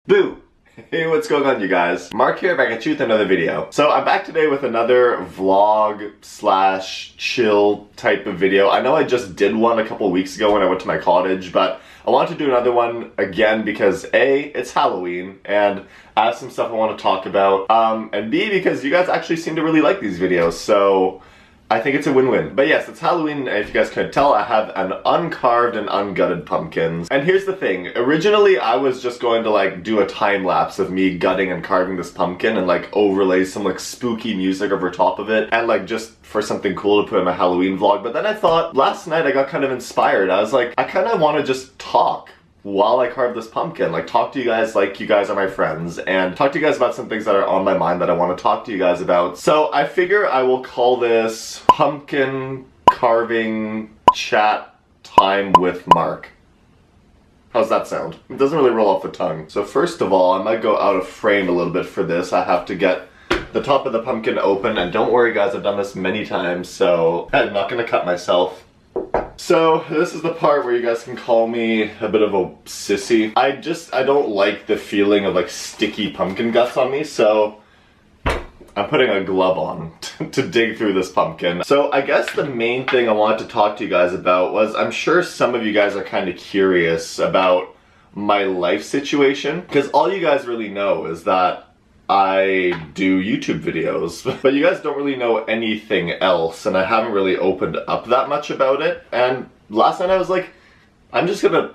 Boo! Hey, what's going on, you guys? Mark here, back at you with another video. So I'm back today with another vlog slash chill type of video. I know I just did one a couple weeks ago when I went to my cottage, but I wanted to do another one again because A, it's Halloween, and I have some stuff I want to talk about, and B, because you guys actually seem to really like these videos, so I think it's a win-win. But yes, it's Halloween, and if you guys couldn't tell, I have an uncarved and ungutted pumpkins. And here's the thing, originally I was just going to like do a time lapse of me gutting and carving this pumpkin and like overlay some like spooky music over top of it, and like just for something cool to put in my Halloween vlog. But then I thought, last night I got kind of inspired. I was like, I kind of want to just talk while I carve this pumpkin, like talk to you guys like you guys are my friends, and talk to you guys about some things that are on my mind that I want to talk to you guys about. So I figure I will call this Pumpkin Carving Chat Time with Mark. How's that sound? It doesn't really roll off the tongue. So first of all, I might go out of frame a little bit for this. I have to get the top of the pumpkin open, and don't worry guys, I've done this many times, so I'm not gonna cut myself. So this is the part where you guys can call me a bit of a sissy. I don't like the feeling of like sticky pumpkin guts on me, so I'm putting a glove on to dig through this pumpkin. So I guess the main thing I wanted to talk to you guys about was, I'm sure some of you guys are kind of curious about my life situation, because all you guys really know is that I do YouTube videos, but you guys don't really know anything else, and I haven't really opened up that much about it. And last night I was like, I'm just gonna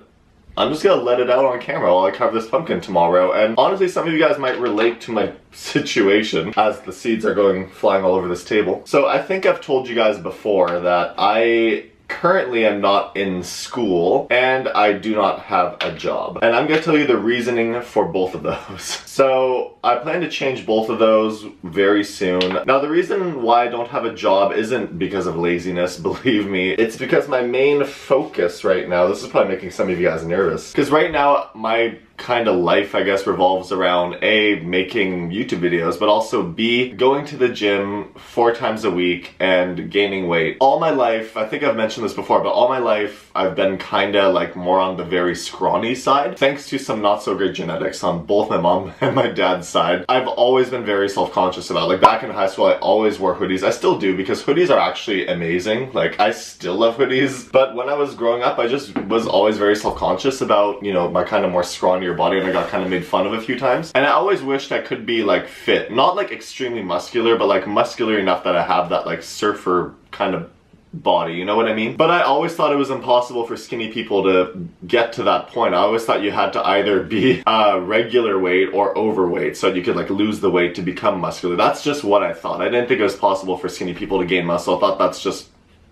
let it out on camera while I carve this pumpkin tomorrow. And honestly, some of you guys might relate to my situation as the seeds are going flying all over this table. So I think I've told you guys before that I currently am not in school and I do not have a job. And I'm gonna tell you the reasoning for both of those. So I plan to change both of those very soon. Now the reason why I don't have a job isn't because of laziness, believe me. It's because my main focus right now, this is probably making some of you guys nervous, because right now my kind of life, I guess, revolves around A, making YouTube videos, but also B, going to the gym 4 times a week and gaining weight. All my life, I think I've mentioned this before, but all my life I've been kind of like more on the very scrawny side, thanks to some not so great genetics on both my mom and my dad's side. I've always been very self-conscious about, like back in high school I always wore hoodies. I still do, because hoodies are actually amazing. Like I still love hoodies, but when I was growing up I just was always very self-conscious about, you know, my kind of more scrawnier body, and I got kind of made fun of a few times. And I always wished I could be like fit, not like extremely muscular, but like muscular enough that I have that like surfer kind of body, you know what I mean? But I always thought it was impossible for skinny people to get to that point. I always thought you had to either be regular weight or overweight so you could like lose the weight to become muscular. That's just what I thought. I didn't think it was possible for skinny people to gain muscle. I thought that's just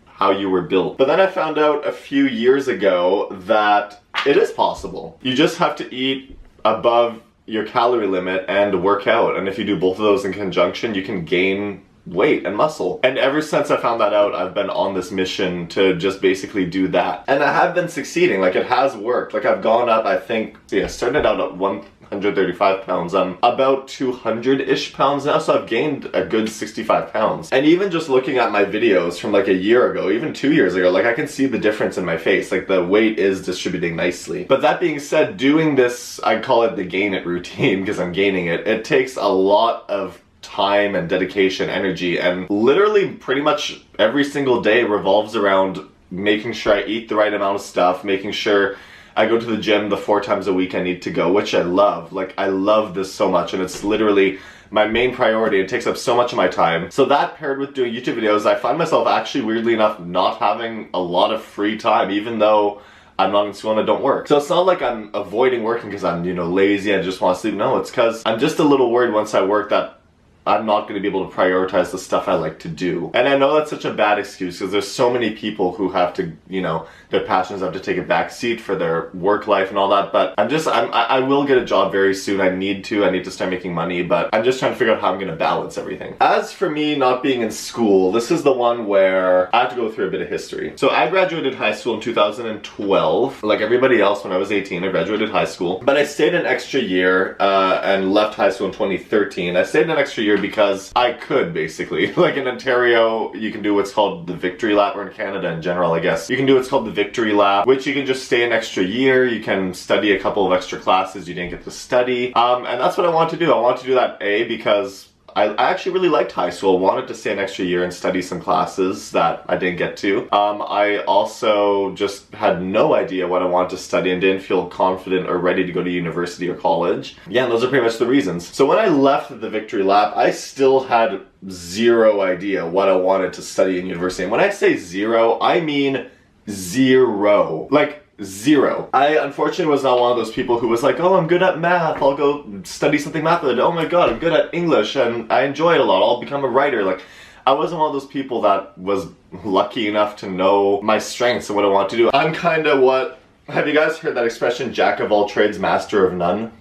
how you were built. But then I found out a few years ago that it is possible. You just have to eat above your calorie limit and work out, and if you do both of those in conjunction, you can gain weight and muscle. And ever since I found that out, I've been on this mission to just basically do that, and I have been succeeding. Like it has worked. Like I've gone up, I think, yeah, started out at 135 pounds. I'm about 200-ish pounds now, so I've gained a good 65 pounds. And even just looking at my videos from like a year ago, even 2 years ago, like I can see the difference in my face. Like the weight is distributing nicely. But that being said, doing this, I call it the gain it routine because I'm gaining it. It takes a lot of time and dedication, energy, and literally pretty much every single day revolves around making sure I eat the right amount of stuff, making sure I go to the gym the 4 times a week I need to go, which I love. Like, I love this so much, and it's literally my main priority. It takes up so much of my time. So that paired with doing YouTube videos, I find myself actually, weirdly enough, not having a lot of free time, even though I'm not in school and I don't work. So it's not like I'm avoiding working because I'm, you know, lazy, I just want to sleep. No, it's because I'm just a little worried once I work that I'm not going to be able to prioritize the stuff I like to do. And I know that's such a bad excuse because there's so many people who have to, you know, their passions have to take a back seat for their work life and all that, but I will get a job very soon. I need to start making money, but I'm just trying to figure out how I'm going to balance everything. As for me not being in school, this is the one where I have to go through a bit of history. So I graduated high school in 2012. Like everybody else, when I was 18, I graduated high school, but I stayed an extra year and left high school in 2013. I stayed an extra year year because I could, basically. Like in Ontario, you can do what's called the Victory Lap, or in Canada in general, I guess. You can do what's called the Victory Lap, which you can just stay an extra year. You can study a couple of extra classes you didn't get to study. And that's what I want to do. I want to do that, A, because I actually really liked high school. I wanted to stay an extra year and study some classes that I didn't get to. I also just had no idea what I wanted to study and didn't feel confident or ready to go to university or college. Yeah, and those are pretty much the reasons. So when I left the Victory Lap, I still had zero idea what I wanted to study in university. And when I say zero, I mean zero. Like, zero. I unfortunately was not one of those people who was like, oh, I'm good at math, I'll go study something math related. Oh my god, I'm good at English and I enjoy it a lot, I'll become a writer. Like, I wasn't one of those people that was lucky enough to know my strengths and what I want to do. I'm kind of what, have you guys heard that expression, jack of all trades, master of none?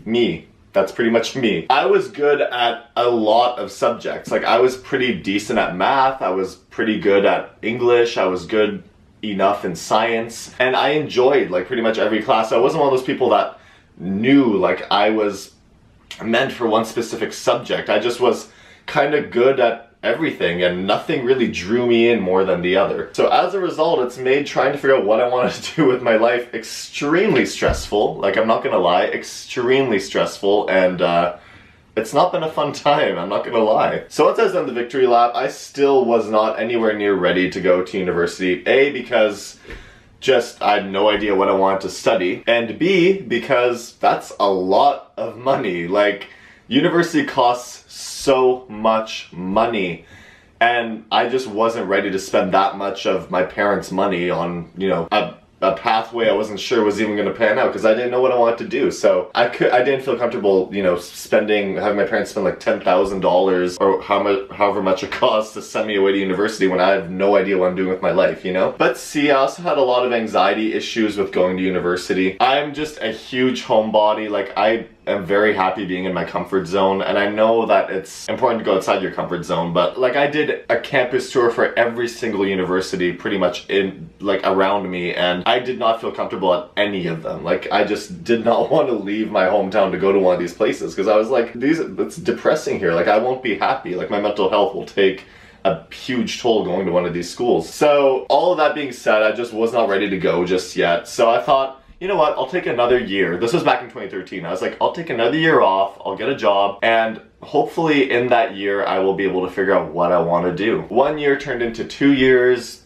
Me. That's pretty much me. I was good at a lot of subjects. Like, I was pretty decent at math, I was pretty good at English, I was good enough in science, and I enjoyed like pretty much every class. I wasn't one of those people that knew like I was meant for one specific subject. I just was kind of good at everything and nothing really drew me in more than the other. So as a result, it's made trying to figure out what I wanted to do with my life extremely stressful. Like, I'm not gonna lie, extremely stressful, and it's not been a fun time, I'm not gonna lie. So once I was done the Victory Lap, I still was not anywhere near ready to go to university. A, because just I had no idea what I wanted to study. And B, because that's a lot of money. Like, university costs so much money. And I just wasn't ready to spend that much of my parents' money on, you know, a pathway I wasn't sure was even going to pan out because I didn't know what I wanted to do. So I didn't feel comfortable, you know, having my parents spend like $10,000 or however much it costs to send me away to university when I have no idea what I'm doing with my life, you know? But see, I also had a lot of anxiety issues with going to university. I'm just a huge homebody. Like, I am very happy being in my comfort zone, and I know that it's important to go outside your comfort zone, but like, I did a campus tour for every single university pretty much in like around me, and I did not feel comfortable at any of them. Like, I just did not want to leave my hometown to go to one of these places because I was like, it's depressing here. Like, I won't be happy. Like, my mental health will take a huge toll going to one of these schools. So all of that being said, I just was not ready to go just yet. So I thought, you know what, I'll take another year. This was back in 2013. I was like, I'll take another year off, I'll get a job, and hopefully in that year I will be able to figure out what I want to do. 1 year turned into 2 years,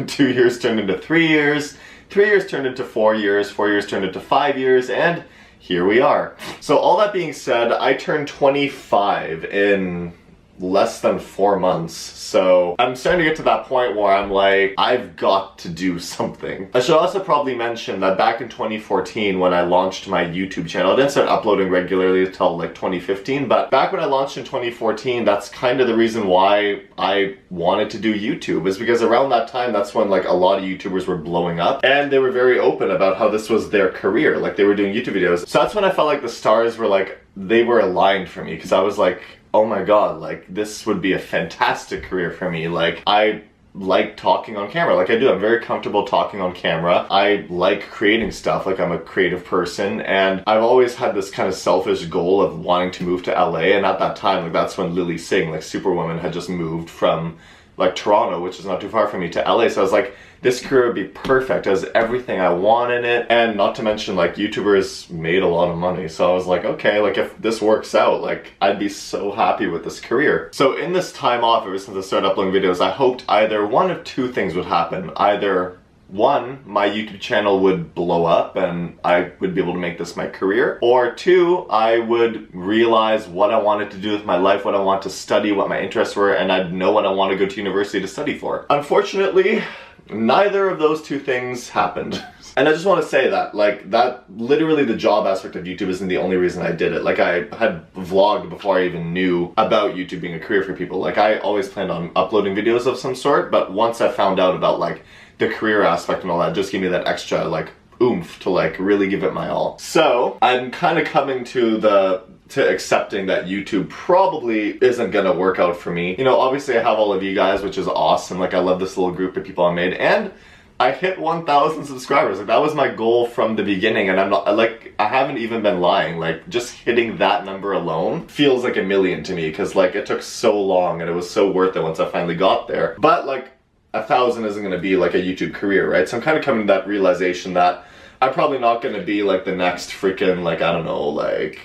2 years turned into 3 years, 3 years turned into 4 years, 4 years turned into 5 years, and here we are. So all that being said, I turned 25 in less than 4 months. So I'm starting to get to that point where I'm like, I've got to do something. I should also probably mention that back in 2014 when I launched my YouTube channel, I didn't start uploading regularly until like 2015, but back when I launched in 2014, that's kind of the reason why I wanted to do YouTube, is because around that time, that's when like a lot of YouTubers were blowing up and they were very open about how this was their career. Like, they were doing YouTube videos. So that's when I felt like the stars were like, they were aligned for me, because I was like, oh my god, like, this would be a fantastic career for me. Like, I like talking on camera, like I do. I'm very comfortable talking on camera. I like creating stuff, like I'm a creative person, and I've always had this kind of selfish goal of wanting to move to LA, and at that time, like, that's when Lily Singh, like Superwoman, had just moved from like Toronto, which is not too far from me, to LA. So I was like, this career would be perfect, it has everything I want in it, and not to mention, like, YouTubers made a lot of money. So I was like, okay, like, if this works out, like, I'd be so happy with this career. So in this time off, ever since I started uploading videos, I hoped either one of two things would happen. Either one, my YouTube channel would blow up and I would be able to make this my career, or two, I would realize what I wanted to do with my life, what I want to study, what my interests were, and I'd know what I want to go to university to study for. Unfortunately, neither of those two things happened. And I just want to say that, like, that literally the job aspect of YouTube isn't the only reason I did it. Like, I had vlogged before I even knew about YouTube being a career for people. Like, I always planned on uploading videos of some sort, but once I found out about, like, the career aspect and all that, just gave me that extra, like, oomph to, like, really give it my all. So, I'm kind of coming to accepting that YouTube probably isn't gonna work out for me. You know, obviously I have all of you guys, which is awesome. Like, I love this little group of people I made, and I hit 1,000 subscribers. Like, that was my goal from the beginning, and I'm not, like, I haven't even been lying. Like, just hitting that number alone feels like a million to me, because, like, it took so long, and it was so worth it once I finally got there. But, like, 1,000 isn't gonna be, like, a YouTube career, right? So I'm kind of coming to that realization that I'm probably not gonna be, like, the next freaking, like, I don't know, like,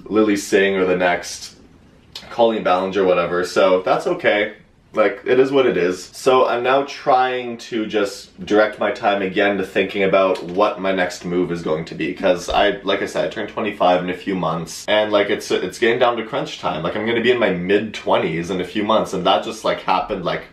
Lily Singh or the next Colleen Ballinger, whatever. So that's okay. Like, it is what it is. So I'm now trying to just direct my time again to thinking about what my next move is going to be, because like I said, I turned 25 in a few months, and like it's getting down to crunch time. Like, I'm gonna be in my mid-20s in a few months, and that just like happened like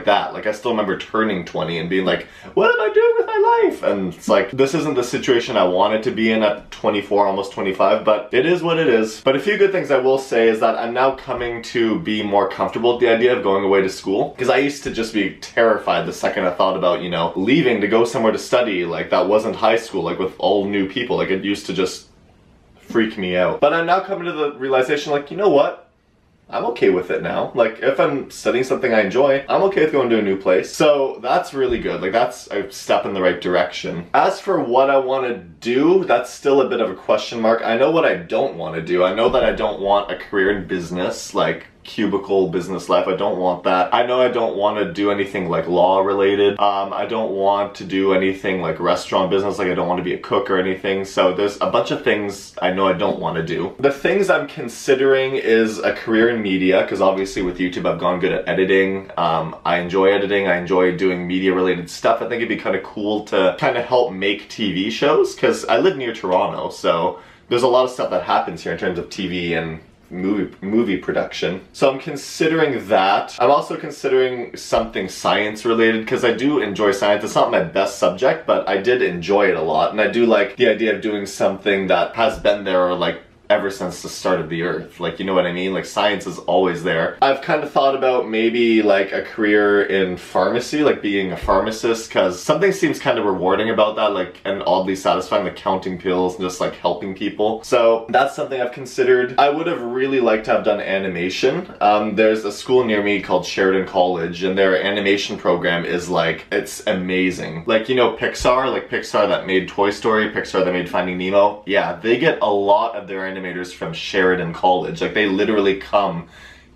that. Like, I still remember turning 20 and being like, what am I doing with my life? And it's like, this isn't the situation I wanted to be in at 24, almost 25, but it is what it is. But a few good things I will say is that I'm now coming to be more comfortable with the idea of going away to school, because I used to just be terrified the second I thought about, you know, leaving to go somewhere to study, like that wasn't high school, like with all new people. Like, it used to just freak me out. But I'm now coming to the realization, like, you know what? I'm okay with it now. Like, if I'm studying something I enjoy, I'm okay with going to a new place. So that's really good. Like, that's a step in the right direction. As for what I want to do, that's still a bit of a question mark. I know what I don't want to do. I know that I don't want a career in business, like cubicle business life. I don't want that. I know I don't want to do anything like law related. I don't want to do anything like restaurant business. Like, I don't want to be a cook or anything. So there's a bunch of things I know I don't want to do. The things I'm considering is a career in media, because obviously with YouTube I've gone good at editing. I enjoy editing. I enjoy doing media related stuff. I think it'd be kind of cool to kind of help make TV shows, because I live near Toronto, so there's a lot of stuff that happens here in terms of TV and movie production. So I'm considering that. I'm also considering something science related, because I do enjoy science. It's not my best subject, but I did enjoy it a lot, and I do like the idea of doing something that has been there, or like ever since the start of the earth. Like, you know what I mean? Like, science is always there. I've kind of thought about maybe like a career in pharmacy, like being a pharmacist, because something seems kind of rewarding about that, like, and oddly satisfying, like counting pills and just like helping people. So that's something I've considered. I would have really liked to have done animation. There's a school near me called Sheridan College, and their animation program is like, it's amazing. Like, you know, Pixar, like Pixar that made Toy Story, Pixar that made Finding Nemo. Yeah, they get a lot of their animators from Sheridan College. Like, they literally come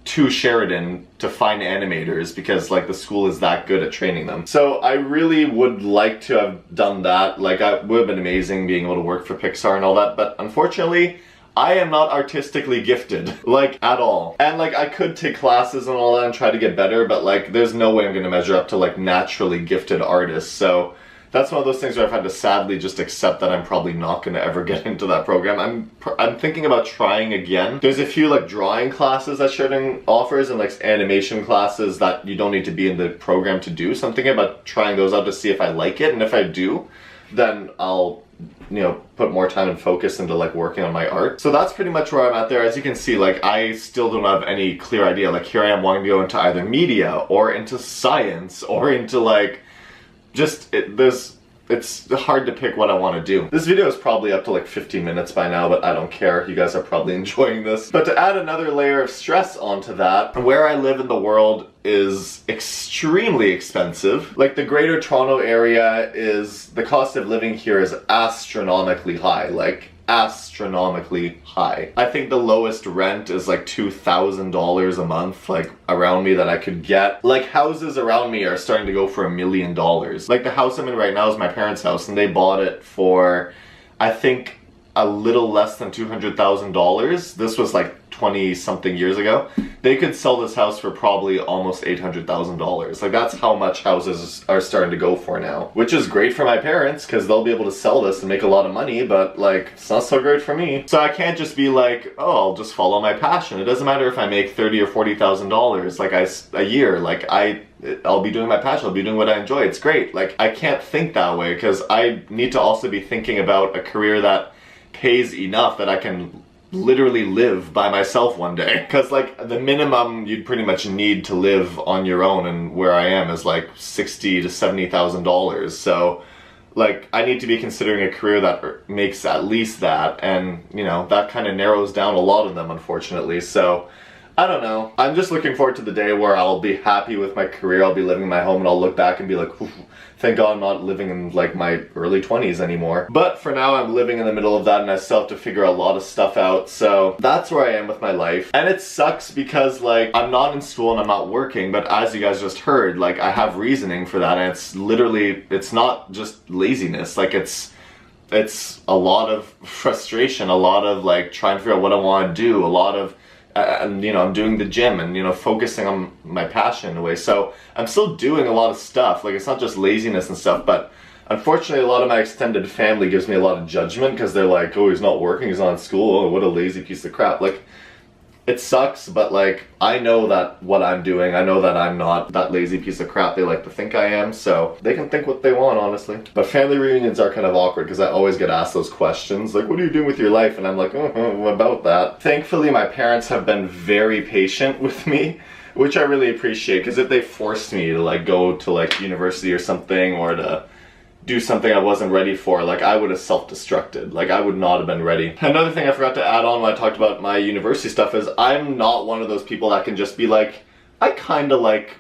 to Sheridan to find animators, because like the school is that good at training them. So I really would like to have done that. Like, it would have been amazing being able to work for Pixar and all that, but unfortunately I am not artistically gifted, like, at all. And like, I could take classes and all that and try to get better, but like, there's no way I'm gonna measure up to like naturally gifted artists. So that's one of those things where I've had to sadly just accept that I'm probably not going to ever get into that program. I'm thinking about trying again. There's a few like drawing classes that Sheridan offers, and like animation classes that you don't need to be in the program to do. So I'm thinking about trying those out to see if I like it, and if I do, then I'll, you know, put more time and focus into like working on my art. So that's pretty much where I'm at there. As you can see, like, I still don't have any clear idea. Like, here I am wanting to go into either media or into science or into like, just, it's hard to pick what I want to do. This video is probably up to like 15 minutes by now, but I don't care. You guys are probably enjoying this. But to add another layer of stress onto that, where I live in the world is extremely expensive. Like, the Greater Toronto area is, the cost of living here is astronomically high. Like, astronomically high. I think the lowest rent is like $2,000 a month, like, around me that I could get. Like, houses around me are starting to go for $1 million. Like, the house I'm in right now is my parents' house, and they bought it for, I think, a little less than $200,000. This was like 20 something years ago. They could sell this house for probably almost $800,000. Like, that's how much houses are starting to go for now, which is great for my parents, because they'll be able to sell this and make a lot of money, but like, it's not so great for me. So I can't just be like, oh, I'll just follow my passion. It doesn't matter if I make $30,000 or $40,000 like a year. Like, I'll be doing my passion, I'll be doing what I enjoy. It's great. Like, I can't think that way, because I need to also be thinking about a career that pays enough that I can literally live by myself one day. Because like, the minimum you'd pretty much need to live on your own, and where I am is like $60,000 to $70,000. So like, I need to be considering a career that makes at least that, and you know, that kind of narrows down a lot of them, unfortunately. So I don't know. I'm just looking forward to the day where I'll be happy with my career. I'll be living in my home and I'll look back and be like, thank God I'm not living in like my early 20s anymore. But for now, I'm living in the middle of that and I still have to figure a lot of stuff out. So that's where I am with my life. And it sucks because like I'm not in school and I'm not working, but as you guys just heard, like I have reasoning for that, and it's literally, it's not just laziness. Like it's a lot of frustration, a lot of like trying to figure out what I want to do, a lot of and you know, I'm doing the gym and, you know, focusing on my passion in a way. So I'm still doing a lot of stuff. Like it's not just laziness and stuff, but unfortunately a lot of my extended family gives me a lot of judgment because they're like, oh, he's not working, he's not in school, oh, what a lazy piece of crap. Like, it sucks, but like, I know that what I'm doing, I know that I'm not that lazy piece of crap they like to think I am, so they can think what they want, honestly. But family reunions are kind of awkward because I always get asked those questions, like, what are you doing with your life? And I'm like, oh, about that. Thankfully, my parents have been very patient with me, which I really appreciate, because if they forced me to like go to like university or something, or to do something I wasn't ready for, like I would have self-destructed. Like I would not have been ready. Another thing I forgot to add on when I talked about my university stuff is I'm not one of those people that can just be like, I kind of like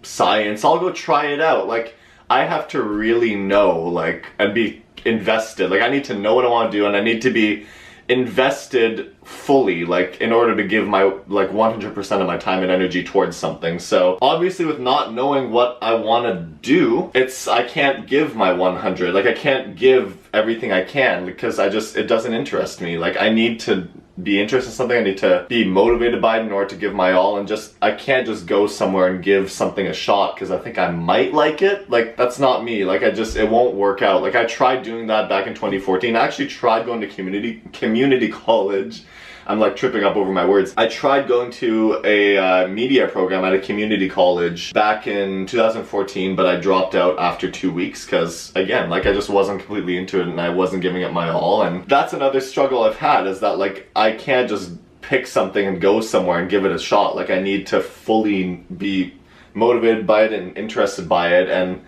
science, I'll go try it out. Like I have to really know, like, and be invested. Like I need to know what I want to do and I need to be invested fully, like in order to give my like 100% of my time and energy towards something. So obviously with not knowing what I want to do, I can't give my 100, like I can't give everything I can because it doesn't interest me. Like I need to be interested in something, I need to be motivated by it in order to give my all, and I can't just go somewhere and give something a shot because I think I might like it. Like that's not me. Like it won't work out. Like I tried doing that back in 2014. I actually tried going to community college. I'm like tripping up over my words. I tried going to a media program at a community college back in 2014, but I dropped out after 2 weeks because, again, like I just wasn't completely into it and I wasn't giving it my all. And that's another struggle I've had, is that like I can't just pick something and go somewhere and give it a shot. Like I need to fully be motivated by it and interested by it. And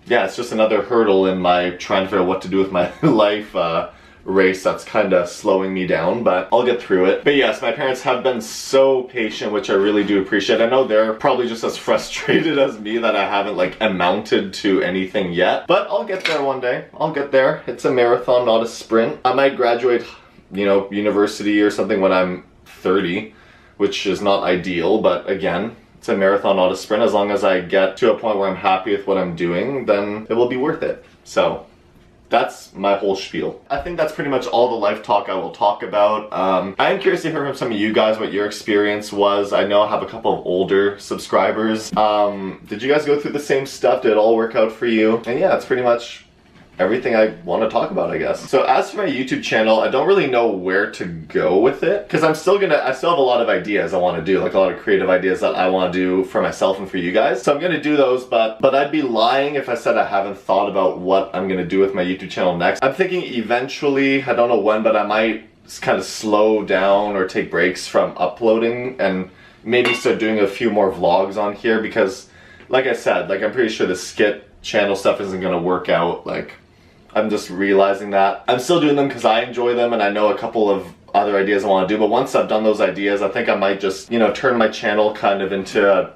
yeah, it's just another hurdle in my trying to figure out what to do with my life race that's kind of slowing me down, but I'll get through it. But yes, my parents have been so patient, which I really do appreciate. I know they're probably just as frustrated as me that I haven't like amounted to anything yet, but I'll get there one day. I'll get there. It's a marathon, not a sprint. I might graduate, you know, university or something when I'm 30, which is not ideal, but again, it's a marathon, not a sprint. As long as I get to a point where I'm happy with what I'm doing, then it will be worth it. So that's my whole spiel. I think that's pretty much all the life talk I will talk about. I am curious to hear from some of you guys what your experience was. I know I have a couple of older subscribers. Did you guys go through the same stuff? Did it all work out for you? And yeah, it's pretty much everything I want to talk about, I guess. So as for my YouTube channel, I don't really know where to go with it, because I still have a lot of ideas I want to do, like a lot of creative ideas that I want to do for myself and for you guys. So I'm going to do those, but I'd be lying if I said I haven't thought about what I'm going to do with my YouTube channel next. I'm thinking eventually, I don't know when, but I might kind of slow down or take breaks from uploading and maybe start doing a few more vlogs on here, because like I said, like I'm pretty sure the skit channel stuff isn't going to work out. Like I'm just realizing that. I'm still doing them because I enjoy them and I know a couple of other ideas I want to do, but once I've done those ideas, I think I might just, you know, turn my channel kind of into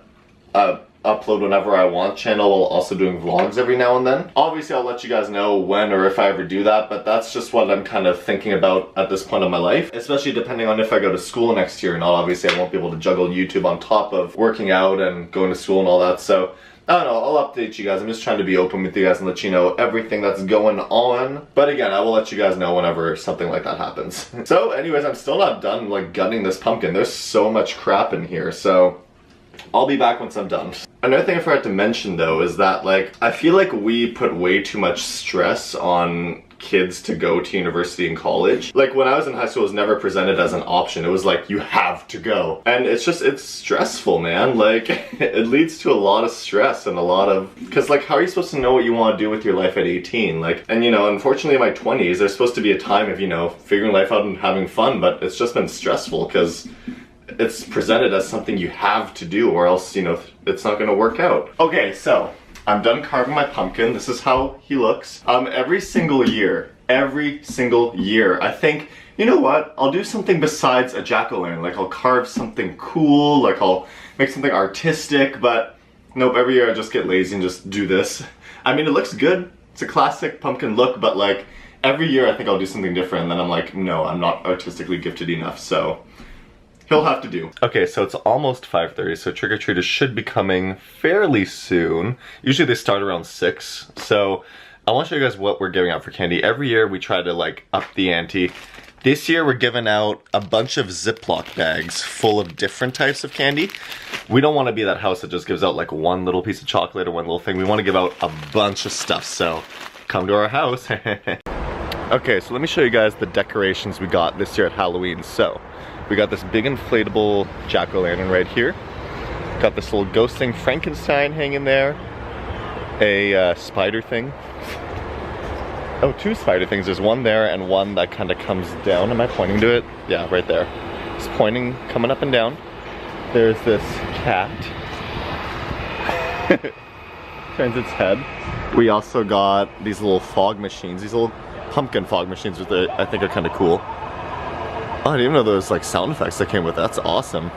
a upload whenever I want channel while also doing vlogs every now and then. Obviously I'll let you guys know when or if I ever do that, but that's just what I'm kind of thinking about at this point in my life, especially depending on if I go to school next year or not. Obviously I won't be able to juggle YouTube on top of working out and going to school and all that, so I don't know, I'll update you guys. I'm just trying to be open with you guys and let you know everything that's going on. But again, I will let you guys know whenever something like that happens. So anyways, I'm still not done like gutting this pumpkin. There's so much crap in here, so I'll be back once I'm done. Another thing I forgot to mention though is that like, I feel like we put way too much stress on kids to go to university and college. Like when I was in high school, it was never presented as an option. It was like, you have to go. And it's stressful, man. Like it leads to a lot of stress and a lot of, because like how are you supposed to know what you want to do with your life at 18? Like, and you know, unfortunately in my 20s, there's supposed to be a time of, you know, figuring life out and having fun, but it's just been stressful because it's presented as something you have to do or else, you know, it's not going to work out. Okay, so I'm done carving my pumpkin. This is how he looks. Every single year, I think you know what? I'll do something besides a jack-o'-lantern. Like I'll carve something cool, like I'll make something artistic, but nope, every year I just get lazy and just do this. I mean, it looks good. It's a classic pumpkin look, but like every year I think I'll do something different and then I'm like, no, I'm not artistically gifted enough, so he'll have to do. Okay, so it's almost 5:30, so trick-or-treaters should be coming fairly soon. Usually they start around 6, so I want to show you guys what we're giving out for candy. Every year we try to like up the ante. This year we're giving out a bunch of Ziploc bags full of different types of candy. We don't want to be that house that just gives out like one little piece of chocolate or one little thing. We want to give out a bunch of stuff, so come to our house. Okay, so let me show you guys the decorations we got this year at Halloween. So, we got this big inflatable jack-o'-lantern right here. Got this little ghost thing, Frankenstein hanging there. A spider thing. Oh, 2 spider things. There's one there and one that kind of comes down. Am I pointing to it? Yeah, right there. It's pointing, coming up and down. There's this cat. Turns its head. We also got these little fog machines. These little pumpkin fog machines, which I think are kind of cool. Oh, I didn't even know there was like sound effects that came with it. That's awesome.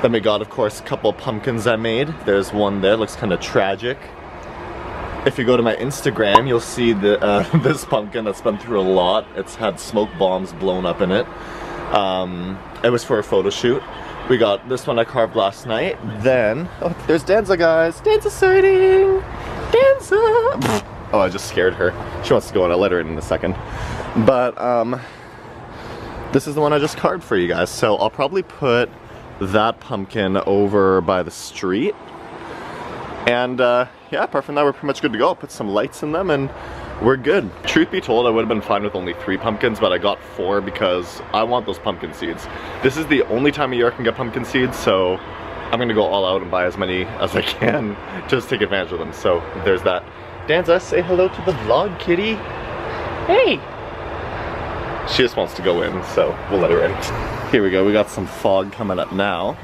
Then we got, of course, a couple of pumpkins I made. There's one there, looks kind of tragic. If you go to my Instagram, you'll see the, this pumpkin that's been through a lot. It's had smoke bombs blown up in it. It was for a photo shoot. We got this one I carved last night. Then, oh, there's Danza, guys. Danza sighting! Danza! Oh, I just scared her. She wants to go on. I'll let her in a second. But, this is the one I just carved for you guys. So I'll probably put that pumpkin over by the street. And yeah, apart from that, we're pretty much good to go. I'll put some lights in them and we're good. Truth be told, I would have been fine with only 3 pumpkins, but I got 4 because I want those pumpkin seeds. This is the only time of year I can get pumpkin seeds, so I'm gonna go all out and buy as many as I can, just take advantage of them. So there's that. Danza, say hello to the vlog, kitty. Hey! She just wants to go in, so we'll let her in. Here we go, we got some fog coming up now.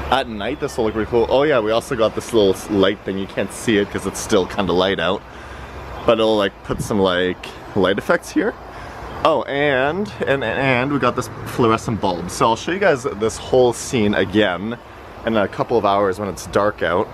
At night, this will look really cool. Oh yeah, we also got this little light thing. You can't see it because it's still kind of light out. But it'll like put some like light effects here. Oh, and we got this fluorescent bulb. So I'll show you guys this whole scene again in a couple of hours when it's dark out.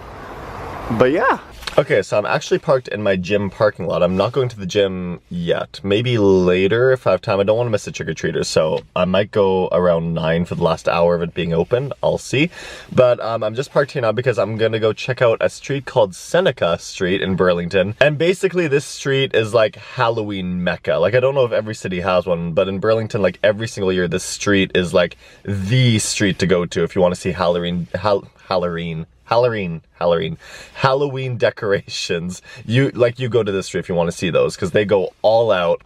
But yeah. Okay, so I'm actually parked in my gym parking lot. I'm not going to the gym yet. Maybe later if I have time. I don't want to miss the trick-or-treaters, so I might go around 9 for the last hour of it being open. I'll see. But I'm just parked here now because I'm gonna go check out a street called Seneca Street in Burlington. And basically this street is like Halloween Mecca. Like, I don't know if every city has one, but in Burlington, like every single year, this street is like the street to go to if you want to see Halloween decorations. You go to this street if you want to see those because they go all out.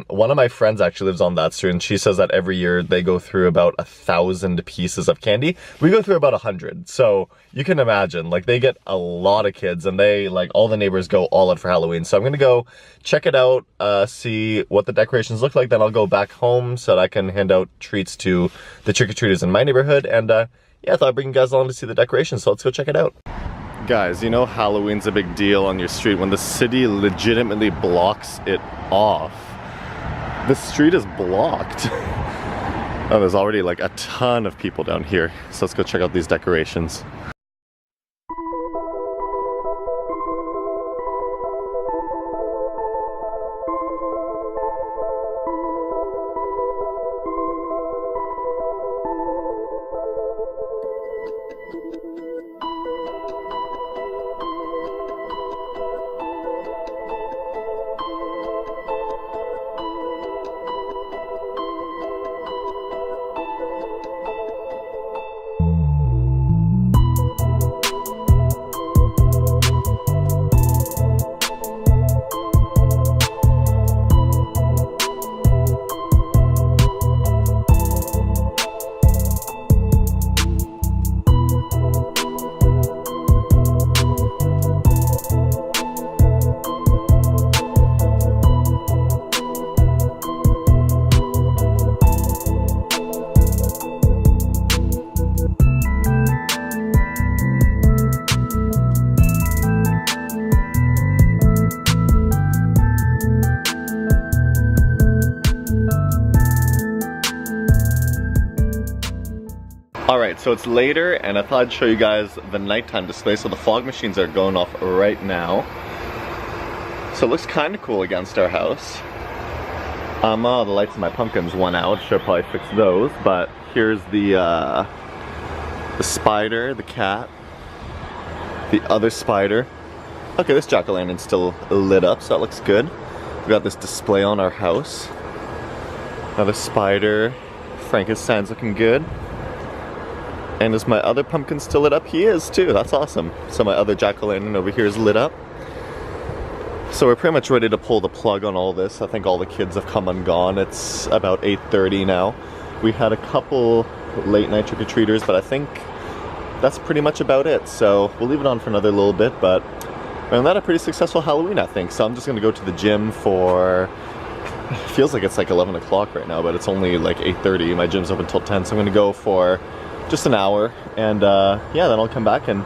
One of my friends actually lives on that street and she says that every year they go through about 1,000 pieces of candy. We go through about 100, so you can imagine, like, they get a lot of kids and they, like, all the neighbors go all out for Halloween. So I'm gonna go check it out, see what the decorations look like, then I'll go back home so that I can hand out treats to the trick-or-treaters in my neighborhood. And yeah, I thought I'd bring you guys along to see the decorations, so let's go check it out. Guys, you know Halloween's a big deal on your street when the city legitimately blocks it off. The street is blocked. Oh, there's already like a ton of people down here. So let's go check out these decorations. Alright, so it's later and I thought I'd show you guys the nighttime display. So the fog machines are going off right now. So it looks kind of cool against our house. The lights in my pumpkins went out. Should probably fix those. But here's the spider, the cat, the other spider. Okay, this jack-o'-lantern's still lit up, so that looks good. We got this display on our house. Another spider. Frankenstein's looking good. And is my other pumpkin still lit up? He is too, that's awesome. So my other jack-o'-lantern over here is lit up. So we're pretty much ready to pull the plug on all this. I think all the kids have come and gone. It's about 8:30 now. We had a couple late night trick-or-treaters, but I think that's pretty much about it. So we'll leave it on for another little bit, but other than that, a pretty successful Halloween, I think. So I'm just gonna go to the gym for, it feels like it's like 11 o'clock right now, but it's only like 8:30. My gym's open until 10, so I'm gonna go for just an hour, and yeah, then I'll come back and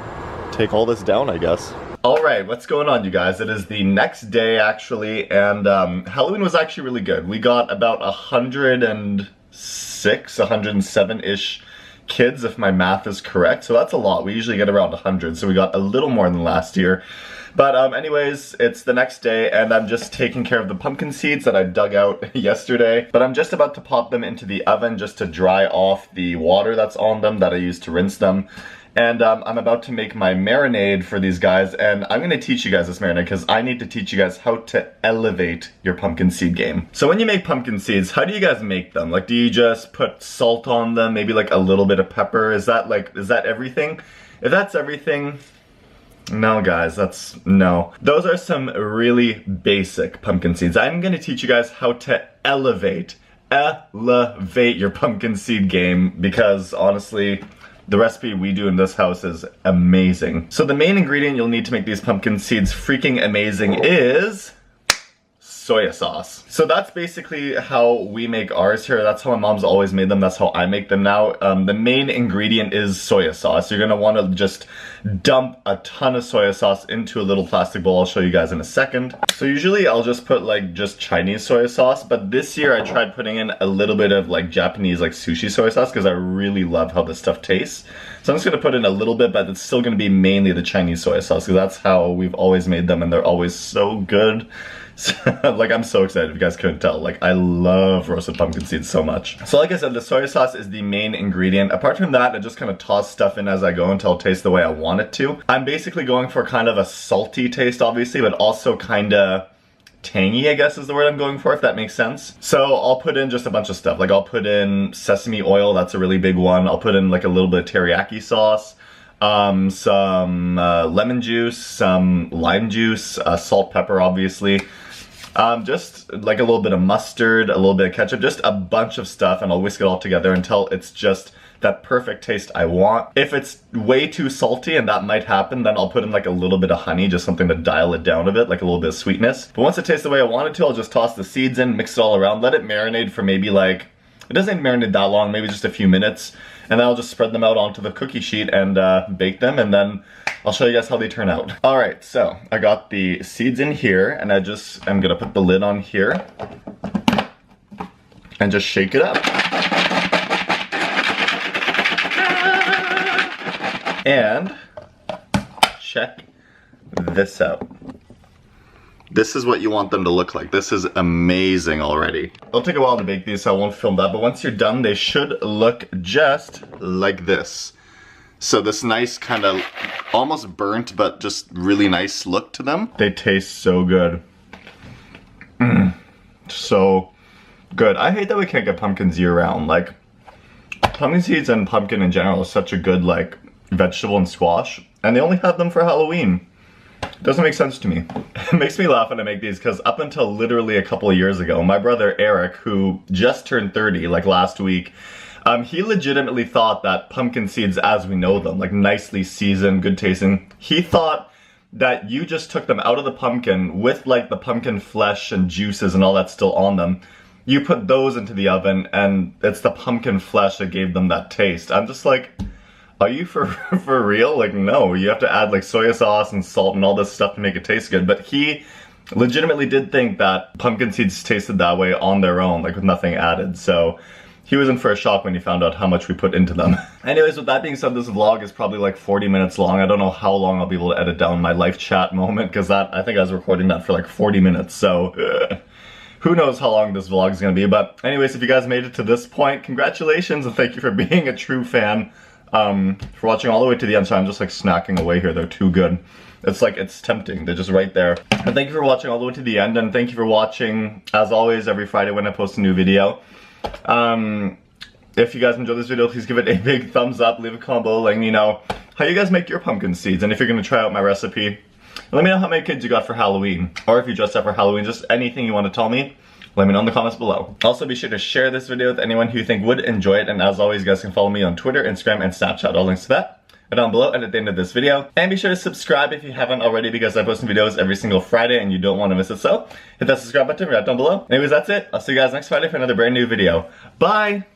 take all this down, I guess. Alright, what's going on, you guys? It is the next day, actually, and Halloween was actually really good. We got about 106, 107-ish kids, if my math is correct, so that's a lot. We usually get around 100, so we got a little more than last year. But anyways, it's the next day and I'm just taking care of the pumpkin seeds that I dug out yesterday. But I'm just about to pop them into the oven just to dry off the water that's on them that I used to rinse them. And I'm about to make my marinade for these guys, and I'm gonna teach you guys this marinade because I need to teach you guys how to elevate your pumpkin seed game. So when you make pumpkin seeds, how do you guys make them? Like, do you just put salt on them, maybe like a little bit of pepper? Is that everything? If that's everything, no guys, no. Those are some really basic pumpkin seeds. I'm gonna teach you guys how to elevate your pumpkin seed game, because honestly, the recipe we do in this house is amazing. So the main ingredient you'll need to make these pumpkin seeds freaking amazing is soy sauce. So that's basically how we make ours here. That's how my mom's always made them. That's how I make them now. The main ingredient is soy sauce. You're gonna wanna just dump a ton of soy sauce into a little plastic bowl. I'll show you guys in a second. So usually I'll just put like just Chinese soy sauce, but this year I tried putting in a little bit of like Japanese like sushi soy sauce because I really love how this stuff tastes. So I'm just gonna put in a little bit, but it's still gonna be mainly the Chinese soy sauce because that's how we've always made them and they're always so good. Like, I'm so excited if you guys couldn't tell. Like, I love roasted pumpkin seeds so much. So like I said, the soy sauce is the main ingredient. Apart from that, I just kind of toss stuff in as I go until it tastes the way I want it to. I'm basically going for kind of a salty taste, obviously, but also kind of tangy, I guess is the word I'm going for, if that makes sense. So I'll put in just a bunch of stuff. Like, I'll put in sesame oil, that's a really big one. I'll put in like a little bit of teriyaki sauce. Some lemon juice, some lime juice, salt, pepper, obviously. Just like a little bit of mustard, a little bit of ketchup, just a bunch of stuff, and I'll whisk it all together until it's just that perfect taste I want. If it's way too salty, and that might happen, then I'll put in like a little bit of honey, just something to dial it down a bit, like a little bit of sweetness. But once it tastes the way I want it to, I'll just toss the seeds in, mix it all around, let it marinate for maybe like, it doesn't marinate that long, maybe just a few minutes. And then I'll just spread them out onto the cookie sheet and bake them, and then I'll show you guys how they turn out. Alright, so I got the seeds in here, and I'm gonna put the lid on here and just shake it up. And check this out. This is what you want them to look like. This is amazing already. It'll take a while to bake these, so I won't film that, but once you're done, they should look just like this. So this nice kind of almost burnt, but just really nice look to them. They taste so good. So good. I hate that we can't get pumpkins year round. Like, pumpkin seeds and pumpkin in general is such a good like vegetable and squash, and they only have them for Halloween. Doesn't make sense to me. It makes me laugh when I make these because up until literally a couple of years ago, my brother Eric, who just turned 30 like last week, he legitimately thought that pumpkin seeds as we know them, like nicely seasoned, good tasting, he thought that you just took them out of the pumpkin with like the pumpkin flesh and juices and all that still on them. You put those into the oven and it's the pumpkin flesh that gave them that taste. I'm just like, are you for real? Like, no, you have to add like soy sauce and salt and all this stuff to make it taste good. But he legitimately did think that pumpkin seeds tasted that way on their own, like with nothing added. So he was in for a shock when he found out how much we put into them. Anyways, with that being said, this vlog is probably like 40 minutes long. I don't know how long I'll be able to edit down my live chat moment, because I think I was recording that for like 40 minutes, so who knows how long this vlog is gonna be. But anyways, if you guys made it to this point, congratulations and thank you for being a true fan. For watching all the way to the end. So I'm just like snacking away here, they're too good. It's like, it's tempting, they're just right there. And thank you for watching all the way to the end, and thank you for watching, as always, every Friday when I post a new video. If you guys enjoyed this video, please give it a big thumbs up, leave a comment below letting me know how you guys make your pumpkin seeds, and if you're gonna try out my recipe, let me know how many kids you got for Halloween, or if you dressed up for Halloween, just anything you want to tell me, let me know in the comments below. Also, be sure to share this video with anyone who you think would enjoy it, and as always, you guys can follow me on Twitter, Instagram, and Snapchat. All links to that are down below and at the end of this video. And be sure to subscribe if you haven't already, because I post videos every single Friday and you don't want to miss it. So hit that subscribe button right down below. Anyways, that's it. I'll see you guys next Friday for another brand new video. Bye!